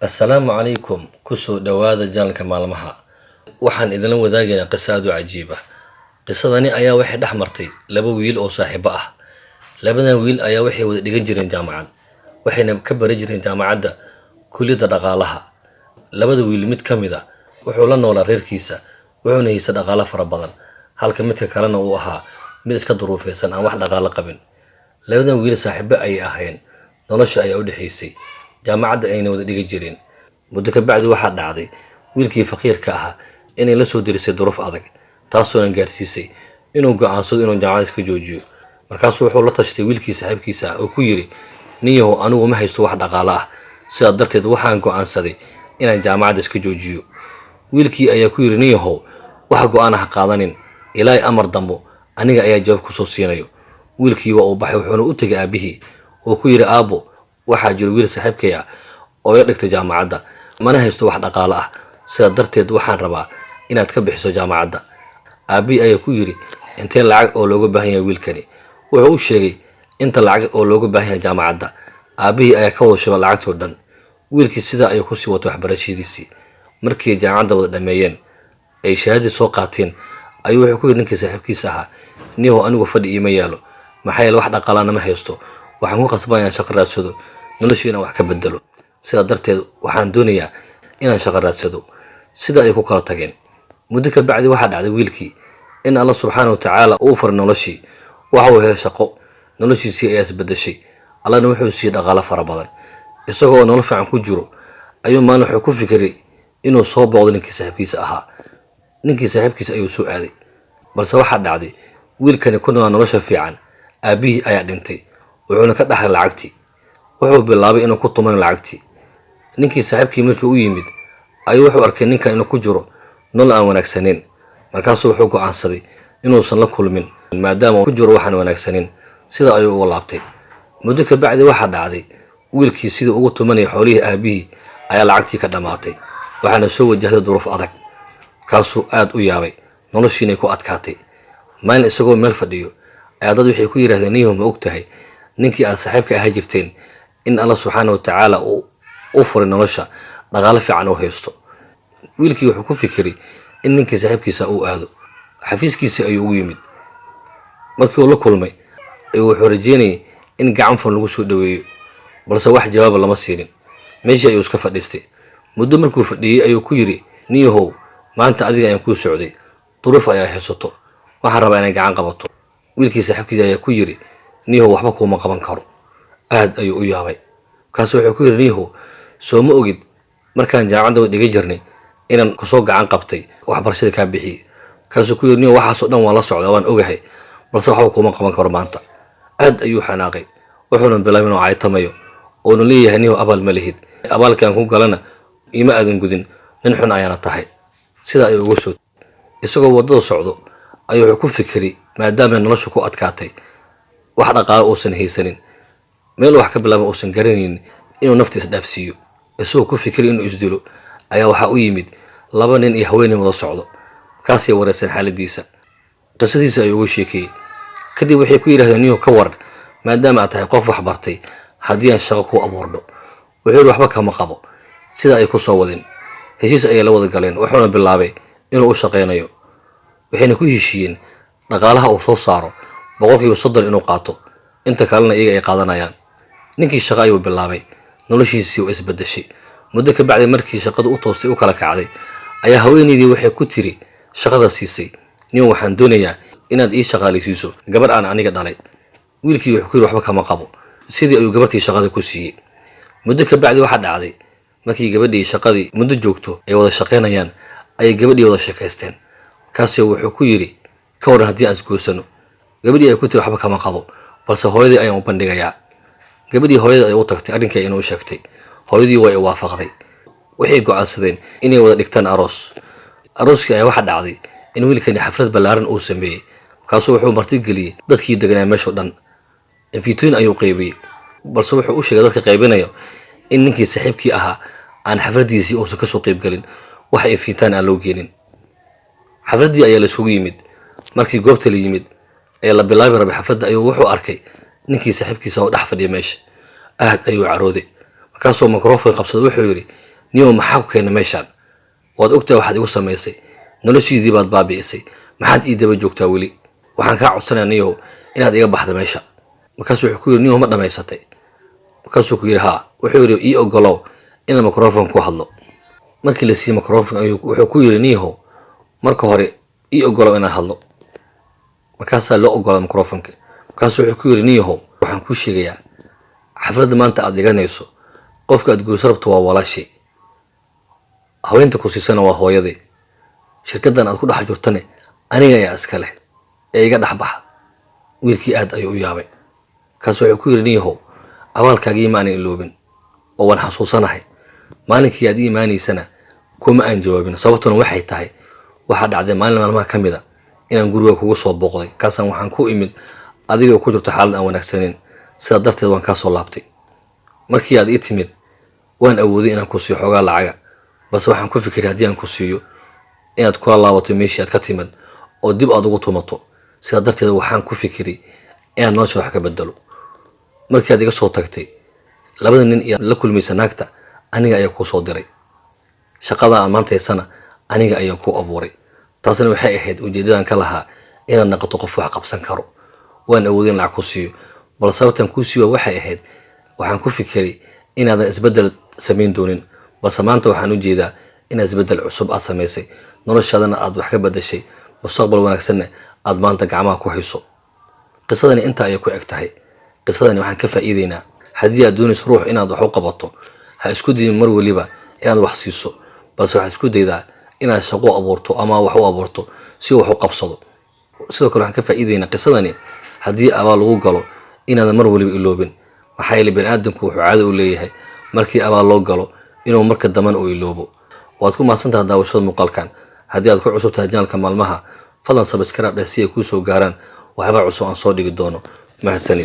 السلام عليكم كسو دوادا جانك مالمها waxaan idin wadaagaynaa qiso aad u cajiib ah. Qisadani ayaa waxay dhex martay laba wiil oo saaxiibo ah. Labadan wiil ayaa waxay wada dhigan jireen jaamacad, waxayna ka baran jireen jaamacadda kulliyadda dhaqaalaha. Labada wiil mid ka mid ah wuxuu la noolaa reerkiisa, wuxuuna haysta dhaqaale fara badan, halka midka kalena uu ahaa mid iska duruufaysan aan wax dhaqaale qabin. Labadan wiil saaxiibo ay ahaayeen, nolosha ayaa u dhaxaysay, jaamacadda ayna wada dhigan jireen. Muddo ka bacdi waxaa dhacday wiilkii faqiirka ahaa inay la soo dirisay duruuf adag, taasoo gaarsiisay inuu go'aansado inuu jaamacad iska joojiyo. Markaasuu wuxuu la tashtay wiilkii saaxiibkiisa ah oo ku yiri, "Niyow, anigu ma haysto wax dhaqaale ah, sidaa darteed waxaan go'aansaday inaan jaamacad iska joojiyo." Wiilkii ayaa ku yiri, "Niyow, wax go'aan ah qaadanin, ilaa amar dambo aniga ayaa jawaab ku soo siinayo." Wiilkii waa uu baxay, wuxuuna u tagay aabihii oo ku yiri, "Aabo, waxaa jiro wiil saaxiibkay ah oo ila dhigtay jaamacadda, mana haysto wax dhaqaale ah, sidaa darteed waxaan rabaa inaad ka bixiso jaamacadda." Aabi ayaa ku yiri, "Intee lacag oo looga baahan yahay wiilkani?" Wuxuu u sheegay inta lacag oo looga baahan yahay jaamacadda. Aabi ayaa ka wada shubay lacagtoo dhan. Wiilkii sidaa ayuu ku sii wato waxbarashadiisii. Markii jaamacadda wada dhameeyeen ay shahaadada soo qaateen, ayuu wuxuu ku yiri ninkii saaxiibkiisa ahaa, "Niyow, anigu fadhi ima yaalo, maxaa yeelay wax dhaqaalaana ma haysto, waxaan ku qasbanayaa shaqo raadsado, noloshiina wax ka bedelo. Sidaa darteed waxaan doonayaa inaan shaqo raadsado." Sida ay ku kala tageen. Muddo ka bacdi waxaa dhacday wiilkii in Allah subxaanahu wa tacaala uu faray noloshii, waxa uu helay shaqo, noloshiisii ayaa isbedeshay. Allahna wuxuu siiyey dhaqaale fara badan. Isagoo nolol fiican ku jiro ayuu maalin wuxuu ku fikiray inuu soo booqdo ninkii saaxiibkiisa ahaa. Ninkii saaxiibkiisa ayuu soo aaday, balse waxaa dhacday wiilkani ku noolaa nolosha fiican, aabihii ayaa dhintay, wuxuuna ka dhaxlay lacagtii. Wuxuu bilaabay inuu ku tumayo lacagtii. Ninkii saaxiibkii markii uu yimid ayuu wuxuu arkay ninkan inuu ku jiro nolol aan wanaagsaneyn. Markaasuu wuxuu go'aansaday inuusan la kulmin maadaama uu ku jiro waxaan wanaagsaneyn. Sida ayuu uga laabtay. Muddo ka bacdi waxaa dhacday wiilkii sidii ugu tumanayay xoolihii aabihii ayaa lacagtii ka dhamaatay, waxaana soo wajahday duruuf adag. Kaasuu aad u yaabay, noloshiina ku adkaatay. Maalin isagoo meel fadhiyo ayaa dad waxay ku yiraahdeen, "Niyow, ma ogtahay ninkii aad saaxiibka ahaa jirteen in Allah subxaanahu wa tacaala uu furay nolosha, dhaqaale fiican oo haysto?" Wiilkii wuxuu ku fikiray in ninkii saaxiibkiisa uu aado. Xafiiskiisa ayuu ugu yimid. Markii uu la kulmay ayuu wuxuu rajeynayay in gacan fudud lagu soo dhaweeyo, balse wax jawaab lama siinin. Meeshii ayuu iska fadhiistay. Muddo markuu fadhiyay ayuu ku yiri, "Niyow, maanta adiga ayaan kuu socday, duruuf ayaa haysato, waxaan rabaa inaan gacan qabato." Wiilkii saaxiibkiisa ayaa ku yiri, "Niyow, waxba kuma qaban karo." Aad ayuu u yaabay. Kaasuu wuxuu ku yiri, "Niyow, soo ma ogid markaan jaamacadda dhiga jirnay inaan ku soo gacan qabtay waxbarashada ka bixiyay?" Kaasuu ku yiri, "Niyow, waxaas oo dhan waan la socdaa, waan ogahay, balse waxba kuma qaban karo maanta." Aad ayuu xanaaqay, wuxuuna bilaabay inuu caytamayo oo uu leeyahay, "Niyow, abaal ma lihid, abaalkaan ku galana ima aadan gudin, nin xun ayaana tahay." Sida ayuu ugu soo isagoo wadada socdo ayuu wuxuu ku fikiray maadaama noloshu ku adkaatay, wax dhaqaale uusan haysanin, meel wax ka bilaabo uusan garanaynin, inuu naftiisa dhaafsiiyo. Isagoo ku fikiray inuu isdilo ayaa waxa u yimid laba nin iyo haweeney wada socdo. Kaasay wareysan xaaladiisa. Qisadiisa ayuu ugu sheekayay. Kadib waxay ku yiraahdeen, "Niyow, ka waran maadaama aad tahay qof wax bartay, haddii aan shaqo ku abuurno?" Wuxuu yiri, "Waxba kama qabo." Sida ay ku soo wadeen. Heshiis ayay la wada galeen, wuxuuna bilaabay inuu u shaqeynayo. Waxayna ku heshiiyeen dhaqaalaha uu soo saaro 30% inuu qaato, inta kalena iyaga ay qaadanayaan. Ninkii shaqo ayuu bilaabay, noloshiisii way isbedeshay. Muddo ka bacdi markii shaqada u toostay u kala kacday ayaa haweeneydii waxay ku tiri shaqada siisay, "Niyow, waxaan doonayaa inaad ii shaqaaleysiiso gabar aan aniga dhalay." Wiilkii wuxuu ku yiri, "Waxba kama qabo." Sidii ayuu gabartii shaqada ku siiyey. Muddo ka bacdi waxaa dhacday markii gabadhii shaqadii muddo joogto ay wada shaqeynayaan ayay gabadhii wada sheekaysteen. Kaasuu wuxuu ku yiri, "Ka waran haddii aan isguursano?" Gabadhii ay ku tiri, "Waxba kama qabo, balse hooyadii ayaan u bandhigayaa." Gabadhii hooyada ay u tagtay arrinkii inuu sheegtay. Hooyadii way waafaqday. Waxay go'aansadeen inay wada dhigtaan aroos. Arooskii ayaa waxaa dhacday in wiilkani xaflad ballaaran uu sameeyay. Kaasuu wuxuu martigeliyay dadkii deganaa meesha dhan. Invitooyin ayuu qaybiyay, balse wuxuu u sheegay dadka qaybinayo in ninkii saaxiibkii ahaa aan xafladiisii uusan ka soo qayb galin, wax invitaan aan loo geenin. Xafladii ayaa la isugu yimid. Markii goobta la yimid ee la bilaabay rabay xafladda ayuu wuxuu arkay ninkii saaxiibkiisa oo dhex fadhiya meesha. Aad ayuu carooday. Markaasuu microphone qabsaday wuxuu yiri, niyow maxaa ku keenay meeshaan waad ogtahay waxaad igu samaysay noloshiidii baad baabi'isay maxaad ii daba joogtaa weli waxaan kaa codsanayaa niyow inaad iga baxda meesha markaasuu wuxuu ku yidhi niyow ma dhammaysatay markaasuu ku yidhi haa wuxuu yidhi ii ogolow inaan microphone ku hadlo markii la siiyey microphone wuxuu ku yidhi niyow marka hore ii ogolow inaan hadlo markaasaa loo ogolaaday microphoneka markaasuu wuxuu ku yidhi niyow waxaan kuu sheegayaa xafladda maanta aad dhiganayso qofka aad guurso rabto waa walaashii haweenta ku siisana waa hooyadii shirkaddan aad ku dhex jirtane aniga ayaa iska leh ee iga dhex baxa wiilkii aad ayuu u yaabay markaasuu wuxuu ku yidhi niyow abaalkaagii ma aanan iloobin oo waan xasuusanahay maalinkii aad ii imaanaysana kuma aan jawaabin sababtuna waxay tahay waxaa dhacday maalin maalmaha ka mid a inaan guriga kugu soo booqday kaasaan waxaan ku imid adiga ku jirto xaalad aan wanaagsaneyn sidaa darteed waan kaa soo laabtay markii aad ii timid waan awooday inaan ku siiyo xoogaa lacaga balse waxaan ku fikiray haddii aan ku siiyo inaad kula laabato meeshii aad ka timid oo dib aad ugu tumato sidaa darteed waxaan ku fikiray inaan nolosha wax ka bedelo markii aad iga soo tagtay labada nin iyo la kulmaysa naagta aniga ayaa kuu soo diray shaqada aan maanta haysana aniga ayaan kuu abuuray taasina waxay ahayd ujeedadan ka lahaa inaad noqoto qof wax qabsan karo waan awooday in lacag ku siiyo bal sababtan kuu siiyo waxay ahayd waxaan ku fikiray inaadan isbeddel samayn doonin balse maanta waxaan u jeedaa inaad isbeddel cusub aad samaysay noloshaadana aad wax ka bedeshay mustaqbal wanaagsanna aad maanta gacmaha ku hayso qisadani intaa ayay ku eg tahay qisadani waxaan ka faa'iideynaa haddii aad doonayso ruux inaad wax u qabato ha isku dayin mar waliba inaad wax siiso balse waxaad isku daydaa inaad shaqo abuurto ama wax u abuurto si wax u qabsado sidoo kale waxaan ka faa'iideynaa qisadani haddii abaal lagu galo inaadan mar waliba iloobin maxaa yeelay bani'aadamku wuxuu caado u leeyahay markii abaal loo galo inuu marka dambana uu iloobo waad ku mahadsantahay daawashada muuqaalkan haddii aad ku cusub tahay janalka maalmaha fadlan subscribe dheh si ay kuu soo gaaraan waxyaabaa cusub aan soo dhigi doono mahadsanid